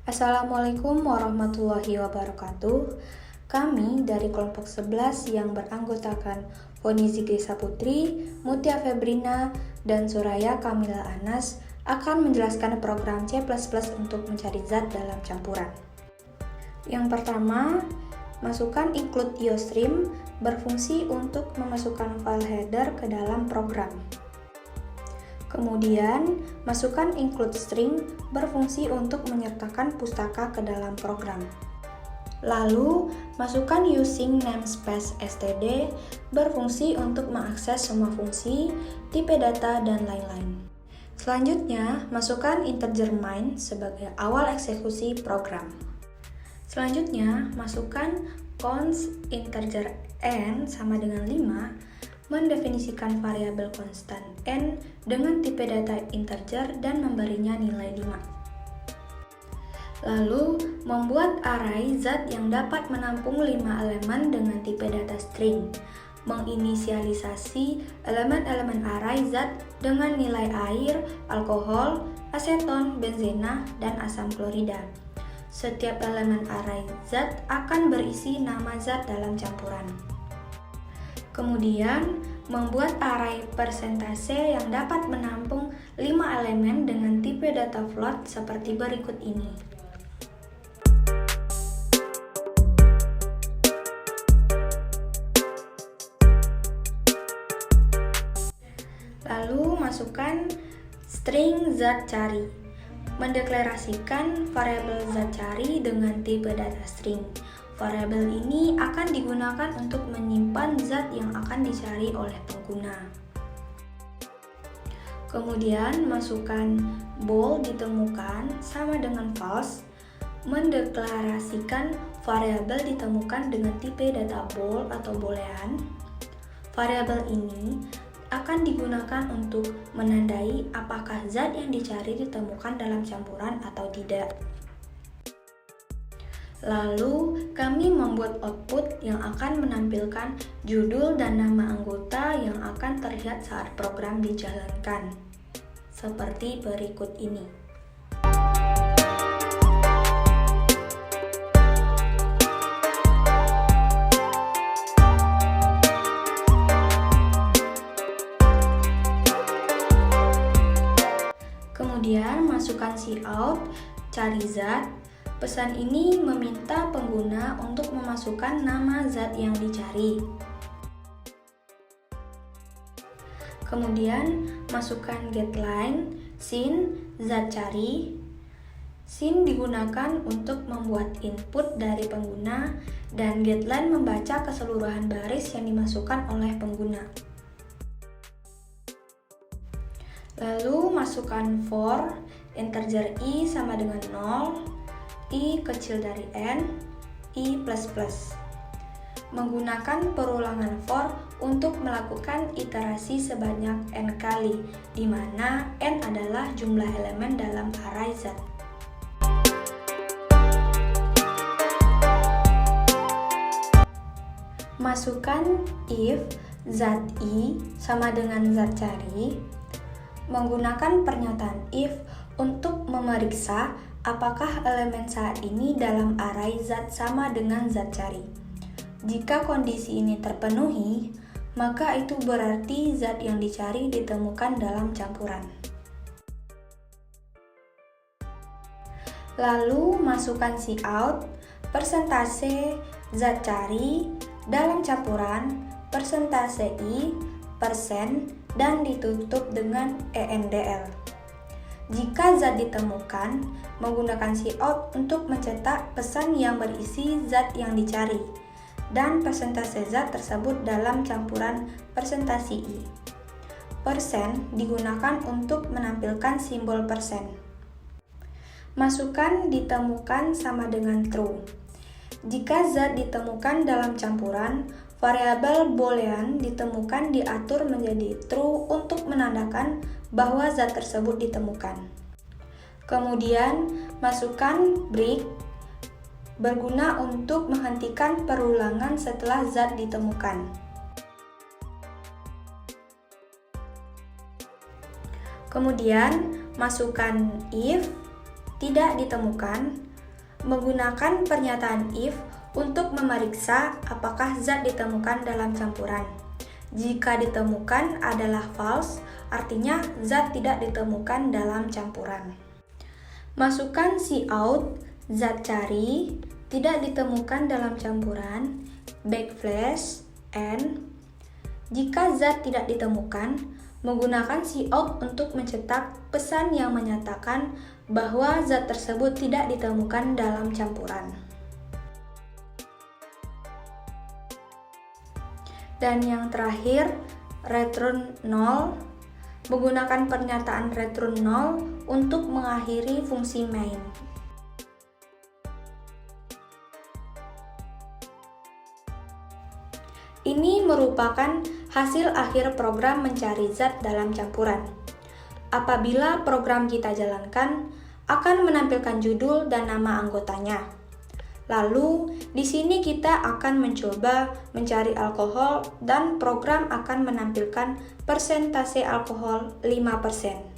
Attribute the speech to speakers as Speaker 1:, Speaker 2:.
Speaker 1: Assalamualaikum warahmatullahi wabarakatuh. Kami dari kelompok 11 yang beranggotakan Poni Zikri Saputri, Mutia Febrina, dan Suraya Kamila Anas akan menjelaskan program C++ untuk mencari zat dalam campuran. Yang pertama, masukkan include iostream berfungsi untuk memasukkan file header ke dalam program. Kemudian, masukkan include string berfungsi untuk menyertakan pustaka ke dalam program. Lalu, masukkan using namespace std berfungsi untuk mengakses semua fungsi, tipe data, dan lain-lain. Selanjutnya, masukkan integer main sebagai awal eksekusi program. Selanjutnya, masukkan const integer n sama dengan 5 mendefinisikan variabel konstan n dengan tipe data integer dan memberinya nilai 5. Lalu, membuat array zat yang dapat menampung 5 elemen dengan tipe data string. Menginisialisasi elemen-elemen array zat dengan nilai air, alkohol, aseton, benzena, dan asam klorida. Setiap elemen array zat akan berisi nama zat dalam campuran. Kemudian, membuat array persentase yang dapat menampung 5 elemen dengan tipe data float seperti berikut ini. Lalu, masukkan string zat cari. Mendeklarasikan variabel zat cari dengan tipe data string. Variabel ini akan digunakan untuk menyimpan zat yang akan dicari oleh pengguna. Kemudian, masukkan bool ditemukan sama dengan false. Mendeklarasikan variabel ditemukan dengan tipe data bool atau boolean. Variabel ini akan digunakan untuk menandai apakah zat yang dicari ditemukan dalam campuran atau tidak. Lalu, kami membuat output yang akan menampilkan judul dan nama anggota yang akan terlihat saat program dijalankan, seperti berikut ini. Kemudian, masukkan cout, cari zat. Pesan ini meminta pengguna untuk memasukkan nama zat yang dicari. Kemudian, masukkan getLine, sin, zat cari. Sin digunakan untuk membuat input dari pengguna, dan getLine membaca keseluruhan baris yang dimasukkan oleh pengguna. Lalu, masukkan for, integer i sama dengan 0, i kecil dari n, i++. Menggunakan perulangan for untuk melakukan iterasi sebanyak n kali, di mana n adalah jumlah elemen dalam array zat. Masukkan if zat i sama dengan zat cari. Menggunakan pernyataan if untuk memeriksa apakah elemen saat ini dalam array zat sama dengan zat cari. Jika kondisi ini terpenuhi, maka itu berarti zat yang dicari ditemukan dalam campuran. Lalu, masukkan cout, persentase, zat cari, dalam campuran, persentase i, persen, dan ditutup dengan endl. Jika zat ditemukan, menggunakan cout untuk mencetak pesan yang berisi zat yang dicari, dan persentase zat tersebut dalam campuran persentase i. Persen digunakan untuk menampilkan simbol persen. Masukkan ditemukan sama dengan true. Jika zat ditemukan dalam campuran, variabel boolean ditemukan diatur menjadi true untuk menandakan bahwa zat tersebut ditemukan. Kemudian, masukkan break berguna untuk menghentikan perulangan setelah zat ditemukan. Kemudian, masukkan if tidak ditemukan, menggunakan pernyataan if untuk memeriksa apakah zat ditemukan dalam campuran. Jika ditemukan adalah false, artinya zat tidak ditemukan dalam campuran. Masukkan cout, zat cari, tidak ditemukan dalam campuran, backslash n. Jika zat tidak ditemukan, menggunakan cout untuk mencetak pesan yang menyatakan bahwa zat tersebut tidak ditemukan dalam campuran. Dan yang terakhir, return 0. Menggunakan pernyataan return 0 untuk mengakhiri fungsi main. Ini merupakan hasil akhir program mencari zat dalam campuran. Apabila program kita jalankan, akan menampilkan judul dan nama anggotanya. Lalu, di sini kita akan mencoba mencari alkohol dan program akan menampilkan persentase alkohol 5%.